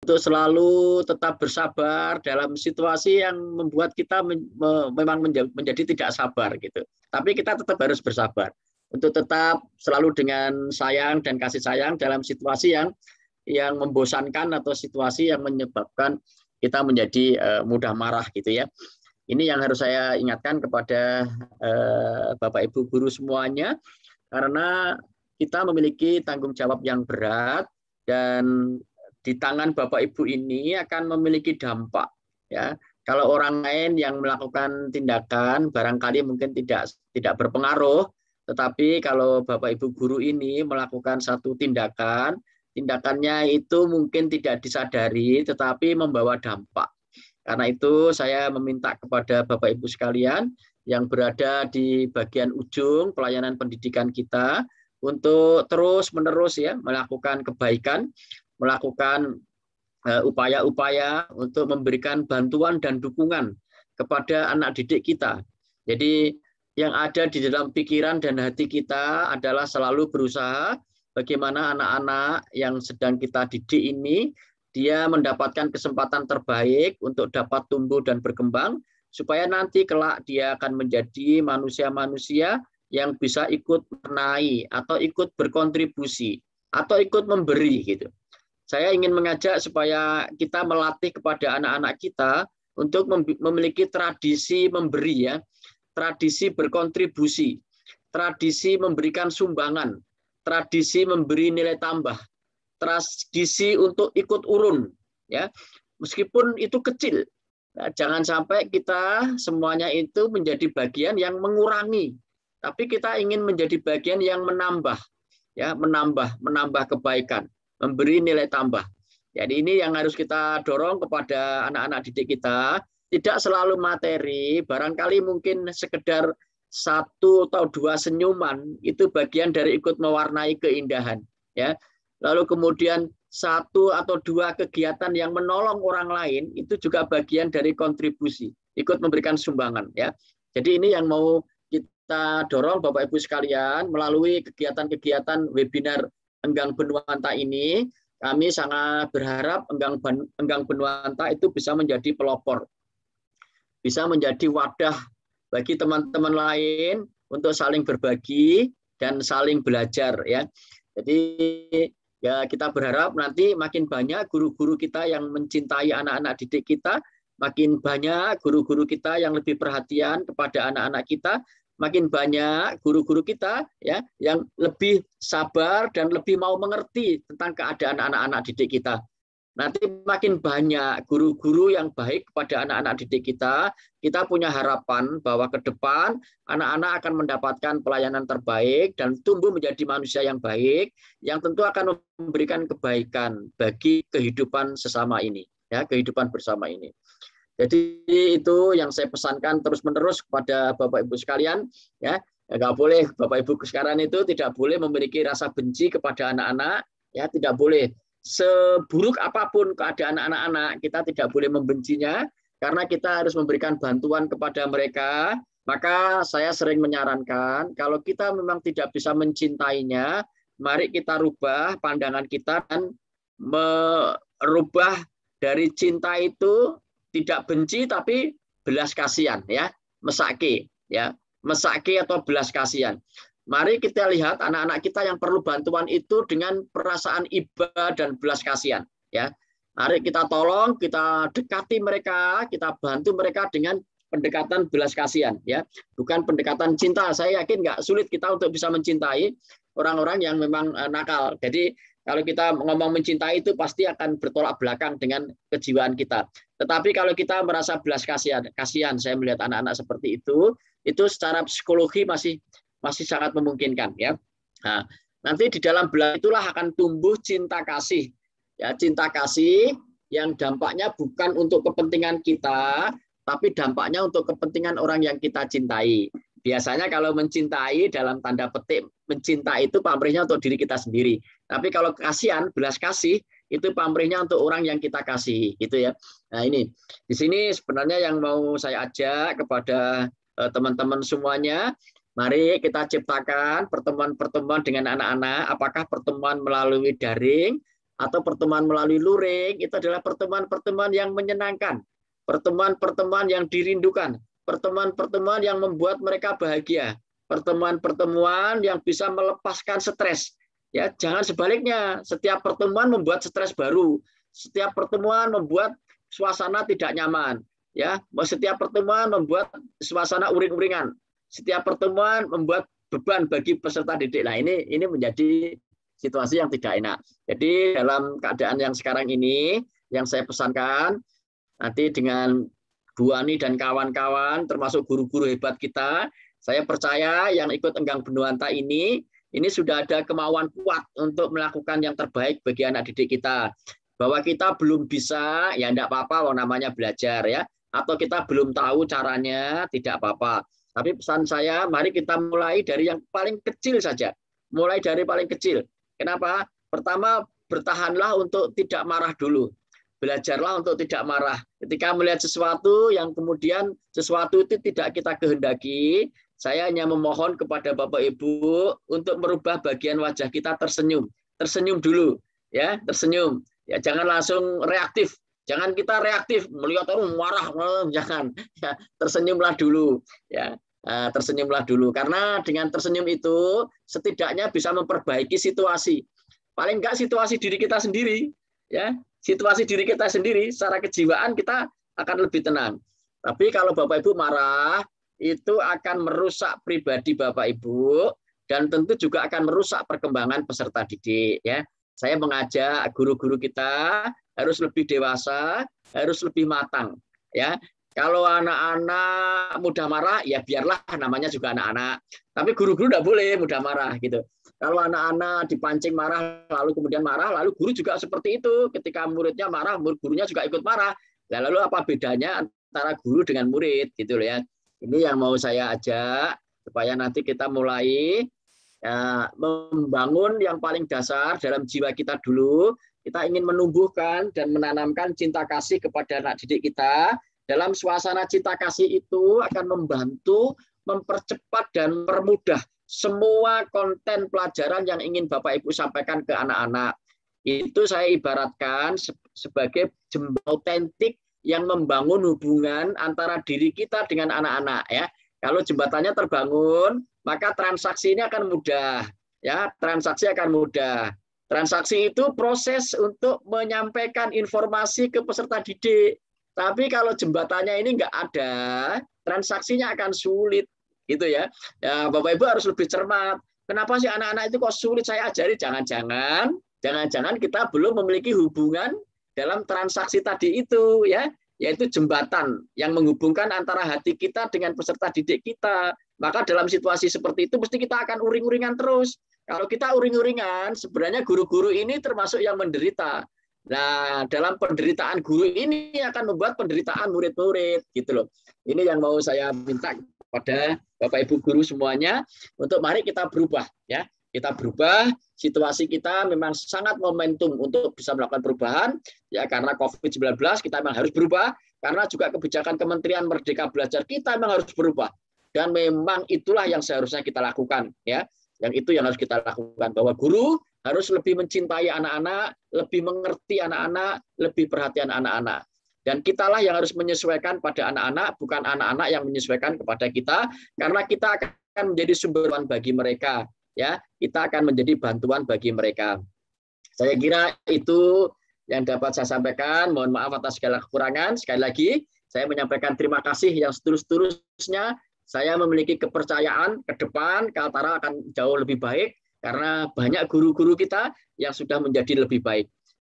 untuk selalu tetap bersabar dalam situasi yang membuat kita memang menjadi tidak sabar gitu. Tapi kita tetap harus bersabar untuk tetap selalu dengan sayang dan kasih sayang dalam situasi yang membosankan atau situasi yang menyebabkan kita menjadi mudah marah gitu ya. Ini yang harus saya ingatkan kepada Bapak Ibu guru semuanya, karena kita memiliki tanggung jawab yang berat dan di tangan Bapak Ibu ini akan memiliki dampak ya. Kalau orang lain yang melakukan tindakan barangkali mungkin tidak berpengaruh, tetapi kalau Bapak Ibu guru ini melakukan satu tindakan, tindakannya itu mungkin tidak disadari tetapi membawa dampak. Karena itu saya meminta kepada Bapak Ibu sekalian yang berada di bagian ujung pelayanan pendidikan kita untuk terus-menerus ya melakukan kebaikan, melakukan upaya-upaya untuk memberikan bantuan dan dukungan kepada anak didik kita. Jadi yang ada di dalam pikiran dan hati kita adalah selalu berusaha bagaimana anak-anak yang sedang kita didik ini dia mendapatkan kesempatan terbaik untuk dapat tumbuh dan berkembang supaya nanti kelak dia akan menjadi manusia-manusia yang bisa ikut menaik atau ikut berkontribusi atau ikut memberi gitu. Saya ingin mengajak supaya kita melatih kepada anak-anak kita untuk memiliki tradisi memberi ya, tradisi berkontribusi, tradisi memberikan sumbangan, tradisi memberi nilai tambah, tradisi untuk ikut urun ya. Meskipun itu kecil. Nah, jangan sampai kita semuanya itu menjadi bagian yang mengurangi, tapi kita ingin menjadi bagian yang menambah ya, menambah kebaikan, memberi nilai tambah. Jadi ini yang harus kita dorong kepada anak-anak didik kita, tidak selalu materi, barangkali mungkin sekedar 1 atau 2 senyuman itu bagian dari ikut mewarnai keindahan ya. Lalu kemudian 1 atau 2 kegiatan yang menolong orang lain itu juga bagian dari kontribusi, ikut memberikan sumbangan ya. Jadi ini yang mau kita dorong Bapak Ibu sekalian melalui kegiatan-kegiatan webinar Enggang Benuanta ini. Kami sangat berharap Enggang Benuanta itu bisa menjadi pelopor, bisa menjadi wadah bagi teman-teman lain untuk saling berbagi dan saling belajar ya. Jadi ya kita berharap nanti makin banyak guru-guru kita yang mencintai anak-anak didik kita, makin banyak guru-guru kita yang lebih perhatian kepada anak-anak kita, makin banyak guru-guru kita ya yang lebih sabar dan lebih mau mengerti tentang keadaan anak-anak didik kita. Nanti makin banyak guru-guru yang baik kepada anak-anak didik kita, kita punya harapan bahwa ke depan anak-anak akan mendapatkan pelayanan terbaik dan tumbuh menjadi manusia yang baik, yang tentu akan memberikan kebaikan bagi kehidupan sesama ini, ya, kehidupan bersama ini. Jadi itu yang saya pesankan terus-menerus kepada Bapak Ibu sekalian, ya. Nggak boleh Bapak Ibu sekarang itu tidak boleh memiliki rasa benci kepada anak-anak, ya, tidak boleh. Seburuk apapun keadaan anak-anak, kita tidak boleh membencinya, karena kita harus memberikan bantuan kepada mereka. Maka saya sering menyarankan, kalau kita memang tidak bisa mencintainya, mari kita rubah pandangan kita dan merubah dari cinta itu tidak benci tapi belas kasihan, ya, mesake, ya, mesake atau belas kasihan. Mari kita lihat anak-anak kita yang perlu bantuan itu dengan perasaan iba dan belas kasihan. Ya, mari kita tolong, kita dekati mereka, kita bantu mereka dengan pendekatan belas kasihan. Ya, bukan pendekatan cinta. Saya yakin nggak sulit kita untuk bisa mencintai orang-orang yang memang nakal. Jadi kalau kita ngomong mencintai itu pasti akan bertolak belakang dengan kejiwaan kita. Tetapi kalau kita merasa belas kasihan, saya melihat anak-anak seperti itu secara psikologi masih sangat memungkinkan ya. Nah, nanti di dalam belah itulah akan tumbuh cinta kasih. Ya, cinta kasih yang dampaknya bukan untuk kepentingan kita, tapi dampaknya untuk kepentingan orang yang kita cintai. Biasanya kalau mencintai dalam tanda petik mencinta itu pamrihnya untuk diri kita sendiri. Tapi kalau kasihan, belas kasih itu pamrihnya untuk orang yang kita kasih, gitu ya. Nah, ini di sini sebenarnya yang mau saya ajak kepada teman-teman semuanya. Mari kita ciptakan pertemuan-pertemuan dengan anak-anak, apakah pertemuan melalui daring atau pertemuan melalui luring itu adalah pertemuan-pertemuan yang menyenangkan, pertemuan-pertemuan yang dirindukan, pertemuan-pertemuan yang membuat mereka bahagia, pertemuan-pertemuan yang bisa melepaskan stres. Ya, jangan sebaliknya, setiap pertemuan membuat stres baru, setiap pertemuan membuat suasana tidak nyaman. Ya, setiap pertemuan membuat suasana uring-uringan. Setiap pertemuan membuat beban bagi peserta didik. Nah, ini menjadi situasi yang tidak enak. Jadi dalam keadaan yang sekarang ini, yang saya pesankan nanti dengan Bu Ani dan kawan-kawan, termasuk guru-guru hebat kita, saya percaya yang ikut Enggang Benuanta ini sudah ada kemauan kuat untuk melakukan yang terbaik bagi anak didik kita. Bahwa kita belum bisa, ya enggak apa-apa, namanya belajar ya. Atau kita belum tahu caranya, tidak apa-apa. Tapi pesan saya, mari kita mulai dari yang paling kecil saja. Mulai dari paling kecil. Kenapa? Pertama, bertahanlah untuk tidak marah dulu. Belajarlah untuk tidak marah. Ketika melihat sesuatu yang kemudian sesuatu itu tidak kita kehendaki, saya hanya memohon kepada Bapak Ibu untuk merubah bagian wajah kita tersenyum. Tersenyum dulu, ya, tersenyum. Ya, jangan langsung reaktif. Jangan kita reaktif melihat orang marah, jangan. Ya, tersenyumlah dulu, ya. Tersenyumlah dulu karena dengan tersenyum itu setidaknya bisa memperbaiki situasi. Paling enggak situasi diri kita sendiri, ya. Situasi diri kita sendiri secara kejiwaan kita akan lebih tenang. Tapi kalau Bapak Ibu marah, itu akan merusak pribadi Bapak Ibu dan tentu juga akan merusak perkembangan peserta didik, ya. Saya mengajak guru-guru kita harus lebih dewasa, harus lebih matang, ya. Kalau anak-anak mudah marah, ya biarlah namanya juga anak-anak. Tapi guru-guru tidak boleh mudah marah gitu. Kalau anak-anak dipancing marah, lalu kemudian marah, lalu guru juga seperti itu. Ketika muridnya marah, gurunya juga ikut marah. Lalu apa bedanya antara guru dengan murid gitu loh ya. Ini yang mau saya ajak supaya nanti kita mulai ya, membangun yang paling dasar dalam jiwa kita dulu. Kita ingin menumbuhkan dan menanamkan cinta kasih kepada anak didik kita. Dalam suasana cinta kasih itu akan membantu, mempercepat dan mempermudah semua konten pelajaran yang ingin Bapak Ibu sampaikan ke anak-anak. Itu saya ibaratkan sebagai jembatan autentik yang membangun hubungan antara diri kita dengan anak-anak ya. Kalau jembatannya terbangun, maka transaksi ini akan mudah ya, transaksi akan mudah. Transaksi itu proses untuk menyampaikan informasi ke peserta didik. Tapi kalau jembatannya ini enggak ada, transaksinya akan sulit gitu ya. Ya, Bapak Ibu harus lebih cermat. Kenapa sih anak-anak itu kok sulit saya ajari? Jangan-jangan kita belum memiliki hubungan dalam transaksi tadi itu ya, yaitu jembatan yang menghubungkan antara hati kita dengan peserta didik kita. Maka dalam situasi seperti itu mesti kita akan uring-uringan terus. Kalau kita uring-uringan, sebenarnya guru-guru ini termasuk yang menderita. Nah, dalam penderitaan guru ini akan membuat penderitaan murid-murid gitu loh. Ini yang mau saya minta pada Bapak Ibu guru semuanya untuk mari kita berubah ya. Kita berubah, situasi kita memang sangat momentum untuk bisa melakukan perubahan ya, karena COVID-19 kita memang harus berubah, karena juga kebijakan Kementerian Merdeka Belajar kita memang harus berubah. Dan memang itulah yang seharusnya kita lakukan ya. Yang itu yang harus kita lakukan, bahwa guru harus lebih mencintai anak-anak, lebih mengerti anak-anak, lebih perhatian anak-anak. Dan kitalah yang harus menyesuaikan pada anak-anak, bukan anak-anak yang menyesuaikan kepada kita, karena kita akan menjadi sumber bagi mereka. Ya, kita akan menjadi bantuan bagi mereka. Saya kira itu yang dapat saya sampaikan. Mohon maaf atas segala kekurangan. Sekali lagi, saya menyampaikan terima kasih yang setulus-tulusnya. Saya memiliki kepercayaan ke depan Kaltara akan jauh lebih baik karena banyak guru-guru kita yang sudah menjadi lebih baik.